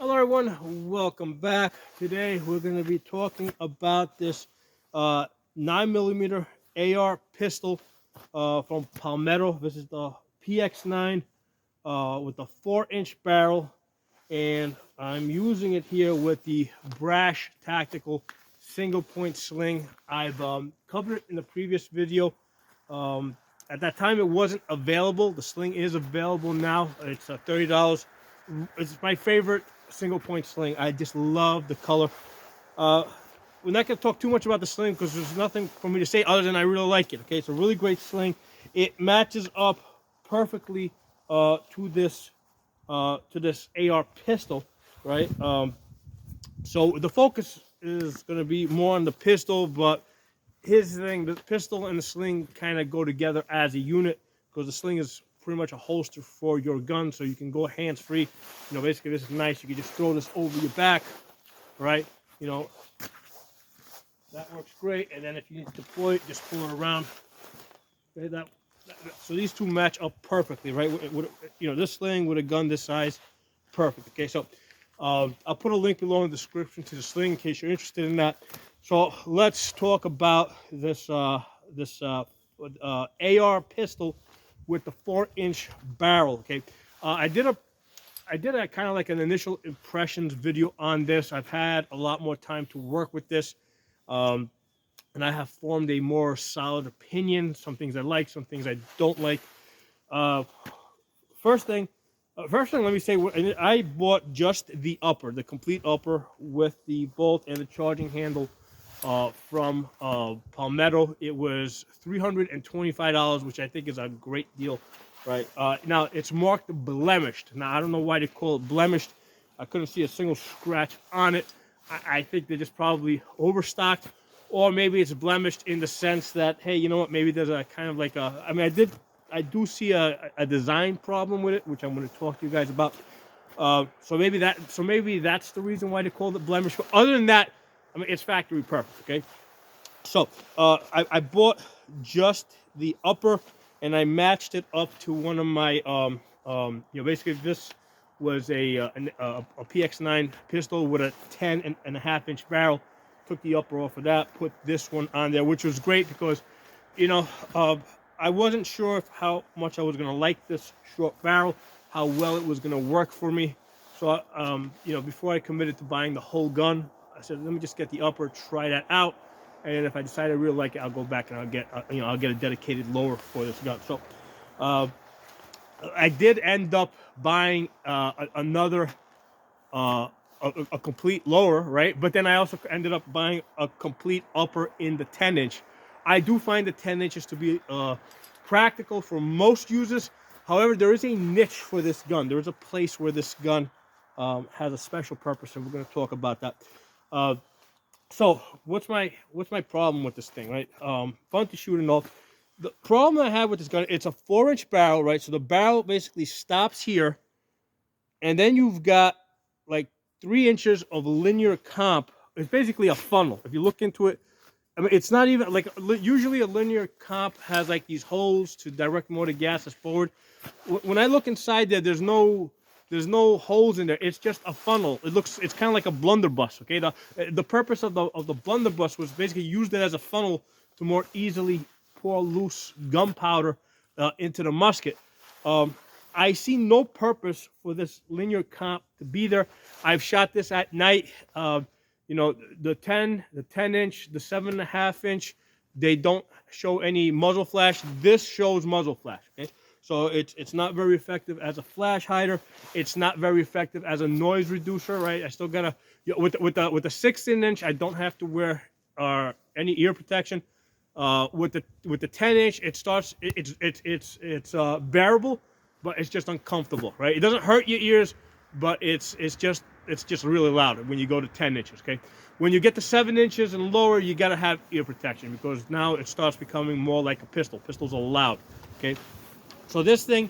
Hello everyone, welcome back. Today we're going to be talking about this 9mm AR pistol from Palmetto. This is the PX-9 with a 4-inch barrel, and I'm using it here with the Brash Tactical Single-Point Sling. I've covered it in the previous video. At that time it wasn't available. The sling is available now. It's $30. It's my favorite single point sling. I just love the color. We're not going to talk too much about the sling because there's nothing for me to say other than I really like it. Okay, it's a really great sling. It matches up perfectly to this AR pistol, right? So the focus is going to be more on the pistol, but here's the thing: the pistol and the sling kind of go together as a unit because the sling is pretty much a holster for your gun, so you can go hands-free. Basically this is nice. You can just throw this over your back, right? That works great. And then if you need to deploy it, just pull it around. Okay, so these two match up perfectly, right? This sling with a gun this size, perfect. Okay, so I'll put a link below in the description to the sling in case you're interested in that. So let's talk about this AR pistol with the 4-inch barrel. Okay, I did a kind of like an initial impressions video on this. I've had a lot more time to work with this, and I have formed a more solid opinion. Some things I like, some things I don't like. First thing, let me say, I bought just the upper, the complete upper with the bolt and the charging handle from Palmetto. It was $325, which I think is a great deal, right? Now it's marked blemished. Now I don't know why they call it blemished. I couldn't see a single scratch on it. I think they just probably overstocked, or maybe it's blemished in the sense that, hey, you know what? Maybe there's a kind of like a. I mean, I do see a design problem with it, which I'm going to talk to you guys about. So maybe that's the reason why they called it blemished. But other than that, I mean, it's factory perfect. Okay, so I bought just the upper, and I matched it up to one of my basically this was a PX-9 pistol with a 10.5-inch barrel. Took the upper off of that, put this one on there, which was great because I wasn't sure how much I was going to like this short barrel, how well it was going to work for me. So before I committed to buying the whole gun, I said, let me just get the upper, try that out, and if I decide I really like it, I'll go back and I'll get a dedicated lower for this gun. So I did end up buying another a complete lower, right? But then I also ended up buying a complete upper in the 10-inch. I do find the 10 inches to be practical for most users. However, there is a niche for this gun. There is a place where this gun has a special purpose, and we're going to talk about that. So what's my problem with this thing, right? Fun to shoot and all. The problem I have with this gun, it's a 4-inch barrel, right? So the barrel basically stops here, and then you've got like 3 inches of linear comp. It's basically a funnel. If you look into it, I mean, it's not even like, usually a linear comp has like these holes to direct more the gases forward. When I look inside there, there's no holes in there. It's just a funnel. It's kind of like a blunderbuss. Okay, the purpose of the blunderbuss was basically used it as a funnel to more easily pour loose gunpowder into the musket. I see no purpose for this linear comp to be there. I've shot this at night. The 10-inch, the 7.5-inch, they don't show any muzzle flash. This shows muzzle flash. Okay, so it's not very effective as a flash hider. It's not very effective as a noise reducer, right? I still gotta with the 16-inch, I don't have to wear any ear protection. With the 10-inch, it's bearable, but it's just uncomfortable, right? It doesn't hurt your ears, but it's just really loud when you go to 10 inches, okay? When you get to 7 inches and lower, you gotta have ear protection because now it starts becoming more like a pistol. Pistols are loud, okay? So this thing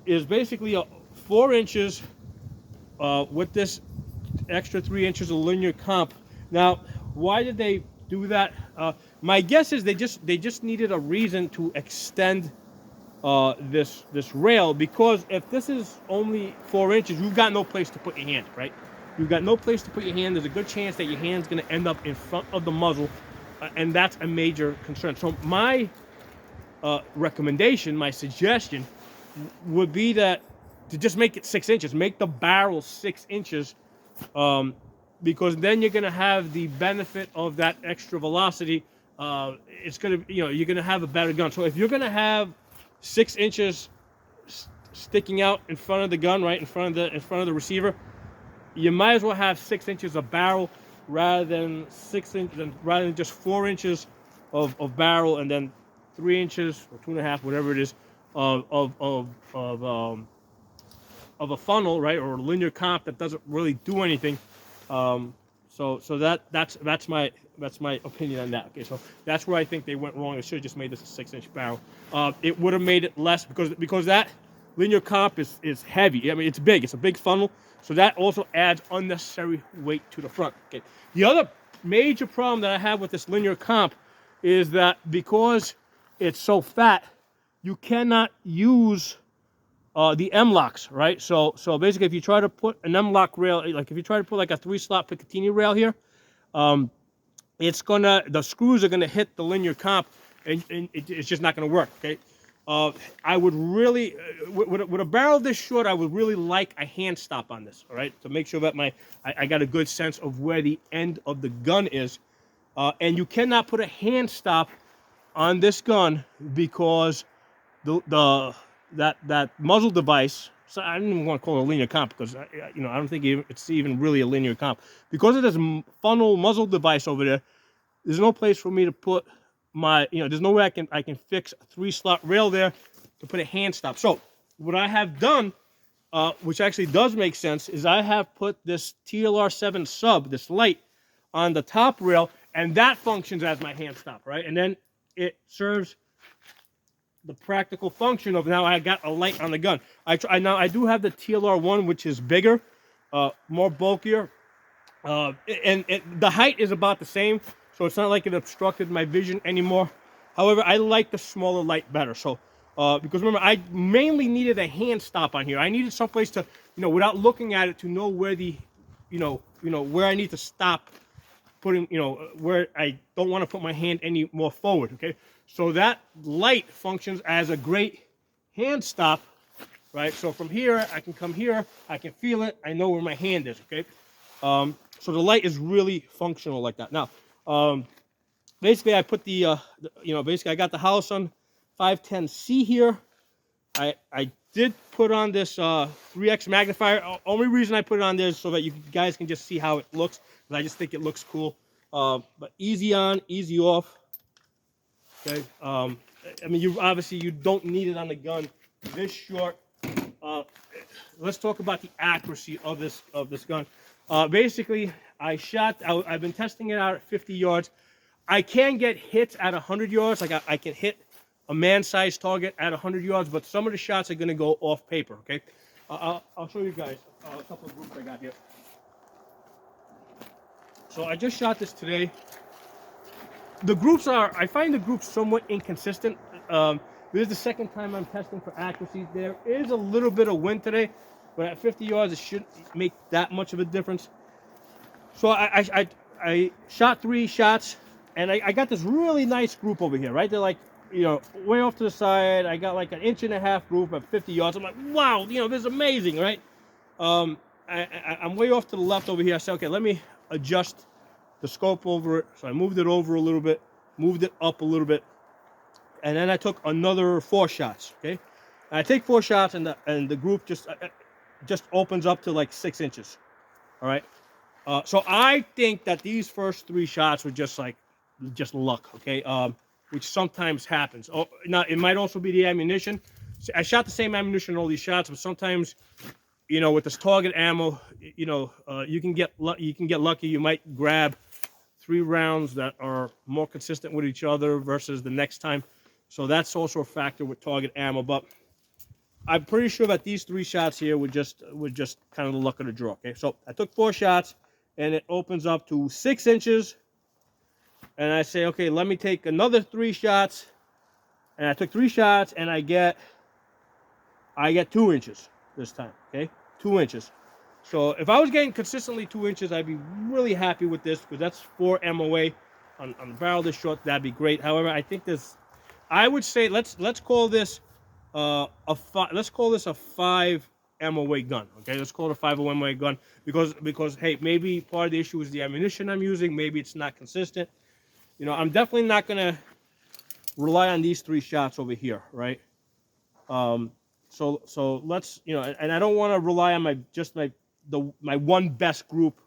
is basically 4 inches with this extra 3 inches of linear comp. Now, why did they do that? My guess is they just needed a reason to extend this rail, because if this is only 4 inches, you've got no place to put your hand, right? You've got no place to put your hand. There's a good chance that your hand's going to end up in front of the muzzle, and that's a major concern. So my recommendation, my suggestion would be that to just make it 6 inches, make the barrel 6 inches, because then you're going to have the benefit of that extra velocity. It's going to, you're going to have a better gun. So if you're going to have 6 inches sticking out in front of the gun, right in front of the receiver, you might as well have 6 inches of barrel rather than just 4 inches of barrel, and then 3 inches or 2.5, whatever it is, of a funnel, right, or a linear comp that doesn't really do anything. So that's my opinion on that. Okay, so that's where I think they went wrong. They should have just made this a 6-inch barrel. It would have made it less, because that linear comp is heavy. I mean, it's big. It's a big funnel, so that also adds unnecessary weight to the front. Okay. The other major problem that I have with this linear comp is that because it's so fat, you cannot use the M-locks, right? So basically, if you try to put an M-lock rail, like if you try to put like a 3-slot Picatinny rail here, the screws are gonna hit the linear comp, and it's just not gonna work. Okay. I would really, with a barrel this short, I would really like a hand stop on this, all right, to make sure that I got a good sense of where the end of the gun is. And you cannot put a hand stop on this gun because that muzzle device. So I don't even want to call it a linear comp, because I don't think it's even really a linear comp, because of this funnel muzzle device over there. There's no place for me to put my, there's no way I can fix a 3-slot rail there to put a hand stop. So what I have done, which actually does make sense, is I have put this TLR7 sub, this light, on the top rail, and that functions as my hand stop, right? And then it serves the practical function of, now I got a light on the gun. Now I do have the TLR1, which is bigger, more bulkier, and the height is about the same, so it's not like it obstructed my vision anymore. However, I like the smaller light better. So because remember, I mainly needed a hand stop on here. I needed someplace to, without looking at it, to know where the, where I need to stop putting, where I don't want to put my hand any more forward. Okay, so that light functions as a great hand stop, right? So from here, I can come here, I can feel it, I know where my hand is. Okay, so the light is really functional like that. Now, basically, I put basically I got the house on 510C here. I did put on this 3x magnifier. Only reason I put it on there is so that you guys can just see how it looks, because I just think it looks cool. But easy on, easy off. Okay. I mean, you don't need it on the gun this short. Let's talk about the accuracy of this gun. Basically, I've been testing it out at 50 yards. I can get hits at 100 yards. Like I can hit a man-sized target at 100 yards, but some of the shots are going to go off paper. Okay, I'll show you guys a couple of groups I got here. So I just shot this today. I find the groups somewhat inconsistent. This is the second time I'm testing for accuracy. There is a little bit of wind today, but at 50 yards, it shouldn't make that much of a difference. So I shot 3 shots, and I got this really nice group over here, right? They're like, way off to the side. I got like an 1.5 inch group at 50 yards. I'm like, wow, this is amazing, right? I'm way off to the left over here. I said, okay, let me adjust the scope over it. So I moved it over a little bit, moved it up a little bit, and then I took another 4 shots. Okay, and I take 4 shots, and the group just opens up to like 6 inches. All right. So I think that these first 3 shots were just luck. Okay, which sometimes happens. Oh, now it might also be the ammunition. I shot the same ammunition in all these shots, but sometimes, with this target ammo, you can get lucky. You might grab 3 rounds that are more consistent with each other versus the next time. So that's also a factor with target ammo. But I'm pretty sure that these 3 shots here were just kind of the luck of the draw. Okay, so I took 4 shots, and it opens up to 6 inches. And I say, okay, let me take another 3 shots. And I took 3 shots, and I get I get 2 inches this time, okay? 2 inches. So if I was getting consistently 2 inches, I'd be really happy with this because that's 4 MOA on the barrel this short. That'd be great. However, I think this, I would say let's call this let's call this a 5 MOA gun. Okay, let's call it a 5 MOA gun because hey, maybe part of the issue is the ammunition I'm using. Maybe it's not consistent. You know, I'm definitely not gonna rely on these 3 shots over here, right? So let's, you know, and I don't want to rely on my one best group,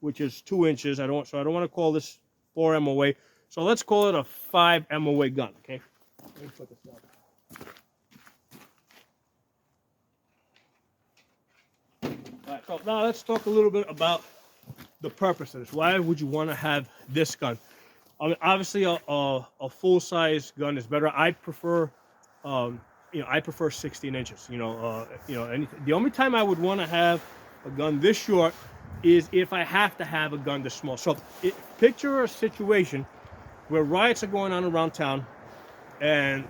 which is 2 inches. I don't want to call this 4 MOA. So let's call it a 5 MOA gun. Okay. Let me put this down. All right, so now let's talk a little bit about the purpose of this. Why would you want to have this gun? I mean, obviously, a full-size gun is better. I prefer, I prefer 16 inches. The only time I would want to have a gun this short is if I have to have a gun this small. So, picture a situation where riots are going on around town, and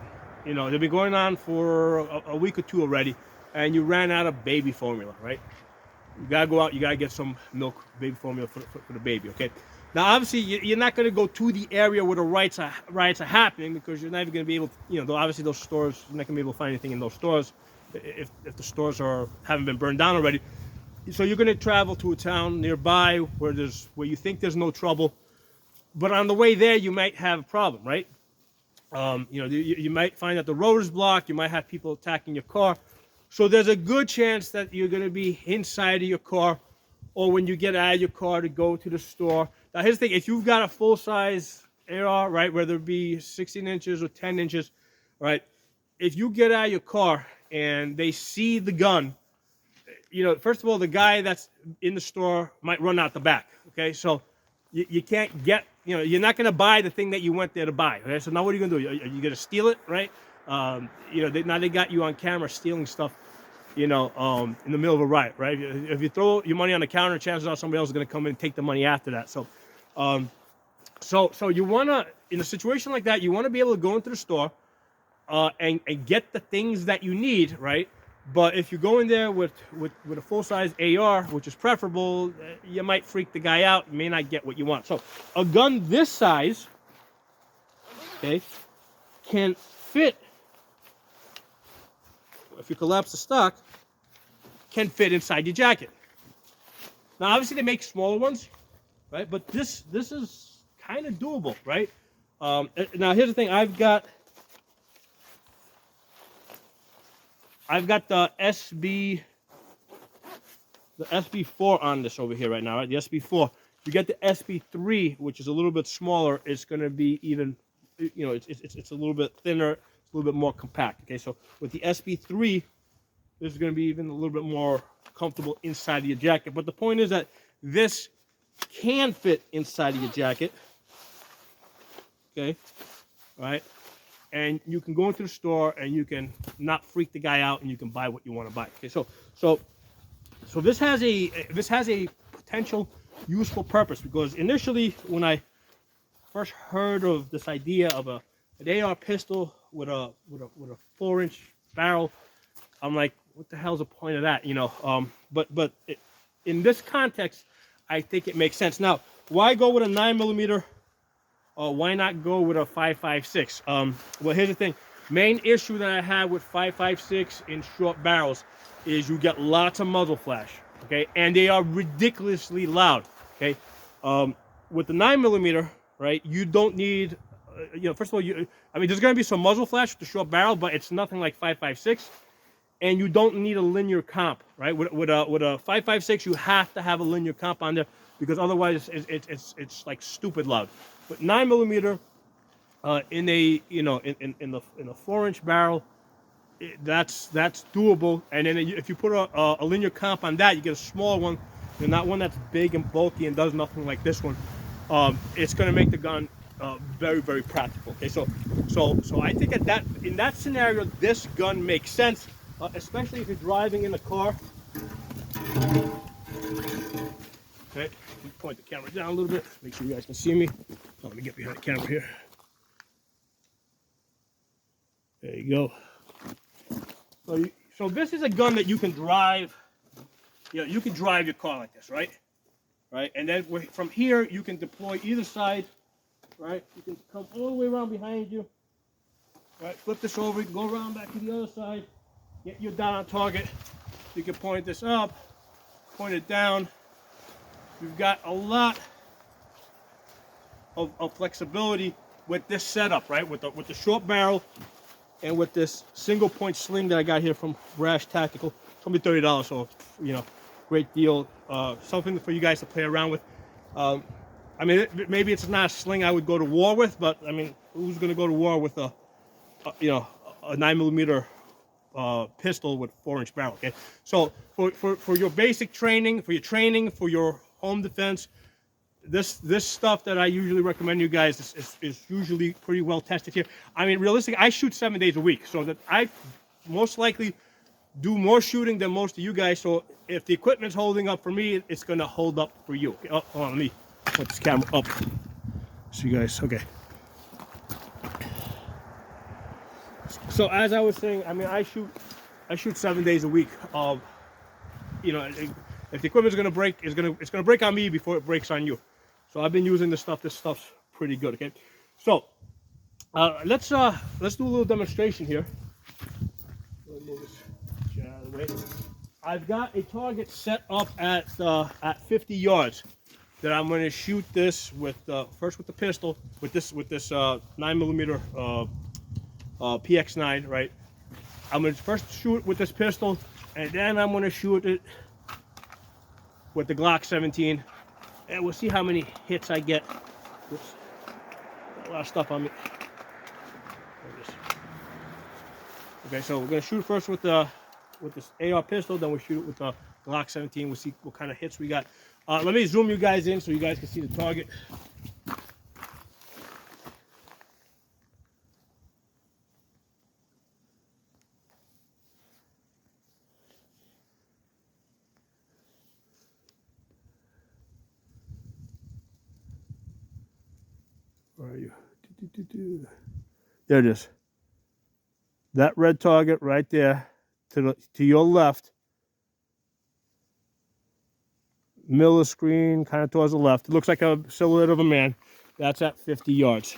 they've been going on for a week or two already, and you ran out of baby formula, right? You gotta go out, you gotta get some milk, baby formula for the baby, okay? Now, obviously, you're not gonna go to the area where the riots are happening because you're not even gonna be able to, obviously those stores, you're not gonna be able to find anything in those stores if the stores haven't been burned down already. So you're gonna travel to a town nearby where you think there's no trouble, but on the way there you might have a problem, right? You might find that the road is blocked. You might have people attacking your car. So there's a good chance that you're going to be inside of your car, or when you get out of your car to go to the store. Now, here's the thing. If you've got a full-size AR, right, whether it be 16 inches or 10 inches, right, if you get out of your car and they see the gun, first of all, the guy that's in the store might run out the back, okay? So you can't get, you're not going to buy the thing that you went there to buy, okay? So now what are you going to do? Are you going to steal it, right? Now they got you on camera stealing stuff, in the middle of a riot, right? If you throw your money on the counter, chances are somebody else is going to come in and take the money after that. So, so you want to, in a situation like that, you want to be able to go into the store and get the things that you need, right? But if you go in there with a full-size AR, which is preferable, you might freak the guy out. You may not get what you want. So a gun this size, okay, can fit, if you collapse the stock, can fit inside your jacket. Now, obviously, they make smaller ones, right? But this is kind of doable, right? Now, here's the thing. I've got the SB4 on this over here right now, right? The SB4. You get the SB3, which is a little bit smaller. It's going to be even, it's a little bit thinner, it's a little bit more compact. Okay, so with the SB3, this is going to be even a little bit more comfortable inside of your jacket. But the point is that this can fit inside of your jacket. Okay, all right. And you can go into the store and you can not freak the guy out and you can buy what you want to buy. Okay, so this has a potential useful purpose because initially when I first heard of this idea of an AR pistol with a 4-inch barrel, I'm like, what the hell's the point of that? But in this context, I think it makes sense. Now, why go with a 9mm? Why not go with a 5.56? Well, here's the thing. Main issue that I have with 5.56 in short barrels is you get lots of muzzle flash, okay? And they are ridiculously loud, okay? With the 9mm, right, you don't need, first of all, there's going to be some muzzle flash with the short barrel, but it's nothing like 5.56. And you don't need a linear comp, right? With a 5.56, you have to have a linear comp on there because otherwise it's like stupid loud. But 9mm in a 4-inch barrel, that's doable. And then if you put a linear comp on that, you get a small one, and not one that's big and bulky and does nothing like this one. It's going to make the gun very, very practical. Okay, so I think in that scenario, this gun makes sense, especially if you're driving in a car. Okay, let me point the camera down a little bit, make sure you guys can see me. Oh, let me get behind the camera here. There you go. So this is a gun that you can drive. You know, you can drive your car like this, right? Right, and then from here you can deploy either side. Right, you can come all the way around behind you. Right, flip this over. You can go around back to the other side. Get you down on target. You can point this up, point it down. You've got a lot of flexibility with this setup, right? With the short barrel and with this single point sling that I got here from Brash Tactical. It's only $30, so you know, great deal. Something for you guys to play around with. I mean, maybe it's not a sling I would go to war with, but I mean, who's going to go to war with a 9mm pistol with 4-inch barrel? Okay, so for your basic training, for your home defense, this stuff that I usually recommend you guys is usually pretty well tested here. I mean, realistically, I shoot 7 days a week, so that I most likely do more shooting than most of you guys. So if the equipment's holding up for me, it's going to hold up for you. Okay? Oh, hold on, let me put this camera up so you guys. Okay. So as I was saying, I mean, I shoot 7 days a week. You know, if the equipment's going to break, it's going to break on me before it breaks on you. So I've been using this stuff. This stuff's pretty good. Okay. So let's do a little demonstration here. Let me move this chair out of the way. I've got a target set up at 50 yards that I'm going to shoot this with first with the pistol with this 9mm PX-9, right? I'm going to first shoot it with this pistol, and then I'm going to shoot it with the Glock 17, and we'll see how many hits I get. Oops. Got a lot of stuff on me. Okay, so we're going to shoot first with this AR pistol, then we'll shoot it with the Glock 17. We'll see what kind of hits we got. Let me zoom you guys in so you guys can see the target. Where are you? There it is. That red target right there to your left. Middle of the screen, kind of towards the left. It looks like a silhouette of a man. That's at 50 yards.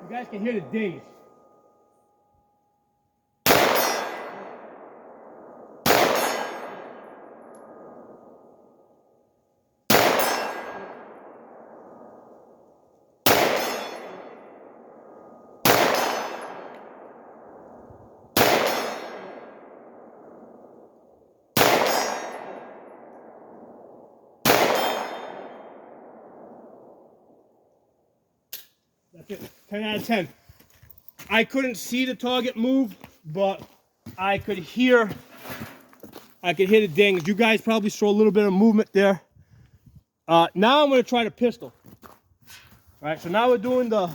You guys can hear the dings. That's it. 10 out of 10. I couldn't see the target move, but I could hear the dings. You guys probably saw a little bit of movement there. Now I'm going to try the pistol. All right, so now we're doing the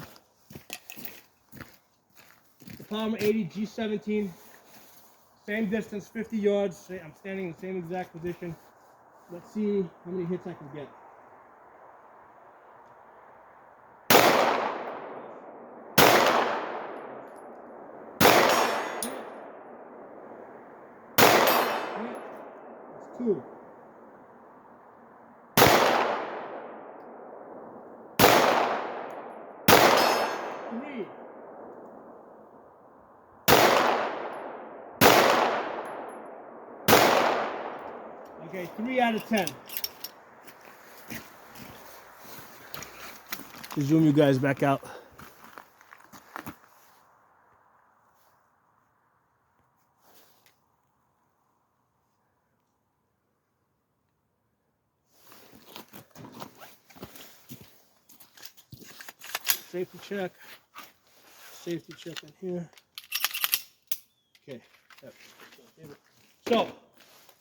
Palmetto G17. Same distance, 50 yards. I'm standing in the same exact position. Let's see how many hits I can get. That's 2. 3. Okay, 3 out of 10. Zoom you guys back out. Safety check. Safety check in here. Okay. So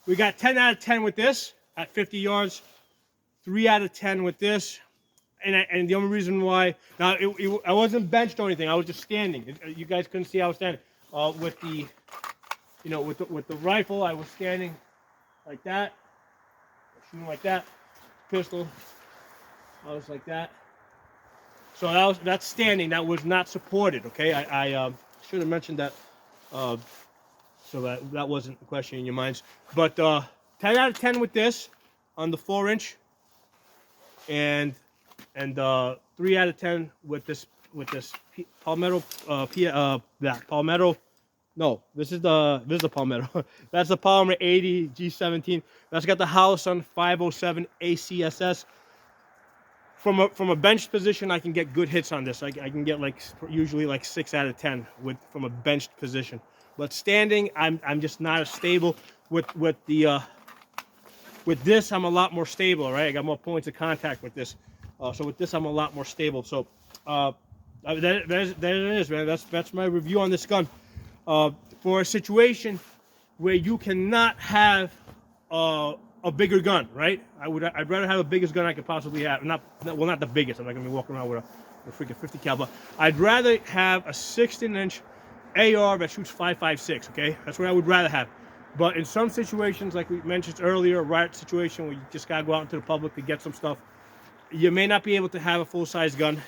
we got 10 out of 10 with this at 50 yards. 3 out of 10 with this. and the only reason why now I wasn't benched or anything. I was just standing. You guys couldn't see I was standing. With the, you know, with the rifle, I was standing like that, shooting like that. Pistol, I was like that. So that's standing. That was not supported. Okay, I should have mentioned that. So that wasn't a question in your minds. But 10 out of 10 with this on the 4-inch, and 3 out of 10 with this Palmetto Palmetto. No, this is the Palmetto. That's the Palmer 80 G17. That's got the house on 507 ACSS. From a bench position, I can get good hits on this. I can get usually like 6 out of 10 from a benched position. But standing, I'm just not as stable. With this, I'm a lot more stable. Right, I got more points of contact with this. So with this, I'm a lot more stable. So there it is, man. That's my review on this gun. For a situation where you cannot have a bigger gun, right? I'd rather have the biggest gun I could possibly have. Not the biggest. I'm not gonna be walking around with a freaking 50 caliber. I'd rather have a 16-inch AR that shoots 5.56. Okay, that's what I would rather have. But in some situations, like we mentioned earlier, a riot situation where you just gotta go out into the public to get some stuff, you may not be able to have a full-size gun.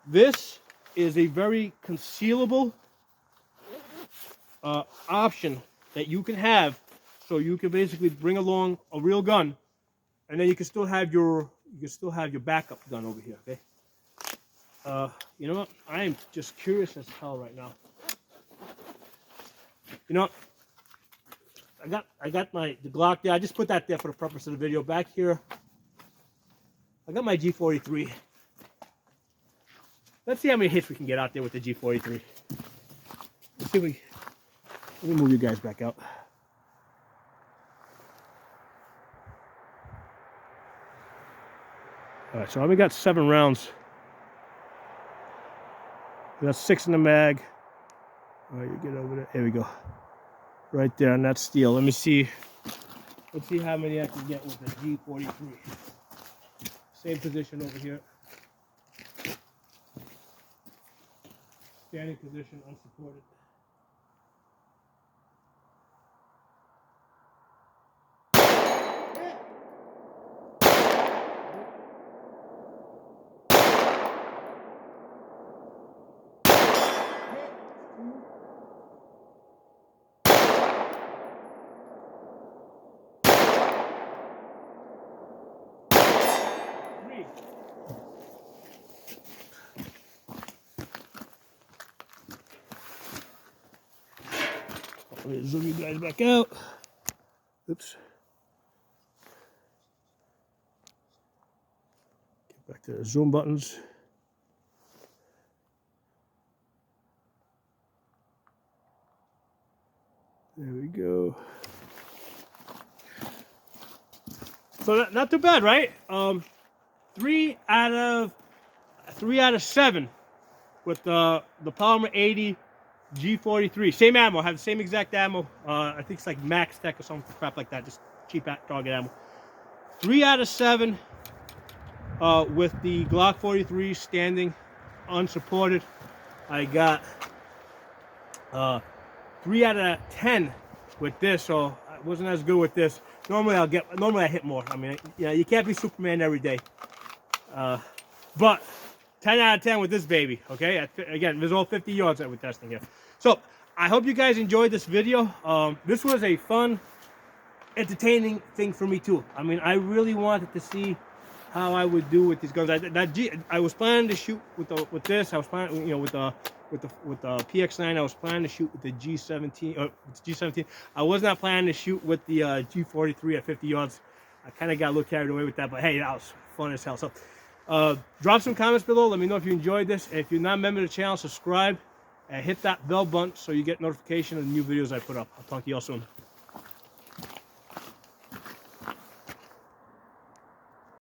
This is a very concealable option that you can have, so you can basically bring along a real gun, and then you can still have your backup gun over here. Okay. You know what? I am just curious as hell right now. You know what? I got the Glock there. I just put that there for the purpose of the video. Back here, I got my G43. Let's see how many hits we can get out there with the G43. Let's see if we. Let me move you guys back out. All right, so I only got 7 rounds. We got 6 in the mag. All right, you get over there. There we go. Right there on that steel. Let me see. Let's see how many I can get with the G43. Same position over here. Standing position, unsupported. Let me zoom you guys back out. Oops. Get back to the zoom buttons. There we go. So not too bad, right? 3 out of 7 with the Palmer 80 G43. Same ammo. Have the same exact ammo. I think it's like Max Tech or some crap like that. Just cheap target ammo. 3 out of 7 with the Glock 43 standing unsupported. I got 3 out of 10 with this, so I wasn't as good with this. Normally I hit more. I mean, yeah, you can't be Superman every day. But 10 out of 10 with this baby, okay? Again, there's all 50 yards that we're testing here. So, I hope you guys enjoyed this video. This was a fun, entertaining thing for me too. I mean, I really wanted to see how I would do with these guns. I was planning to shoot with this. I was planning, you know, with the PX-9. I was planning to shoot with the G17. I was not planning to shoot with the G43 at 50 yards. I kind of got a little carried away with that, but hey, that was fun as hell. So, drop some comments below. Let me know if you enjoyed this. If you're not a member of the channel, subscribe and hit that bell button so you get notification of the new videos I put up. I'll talk to you all soon.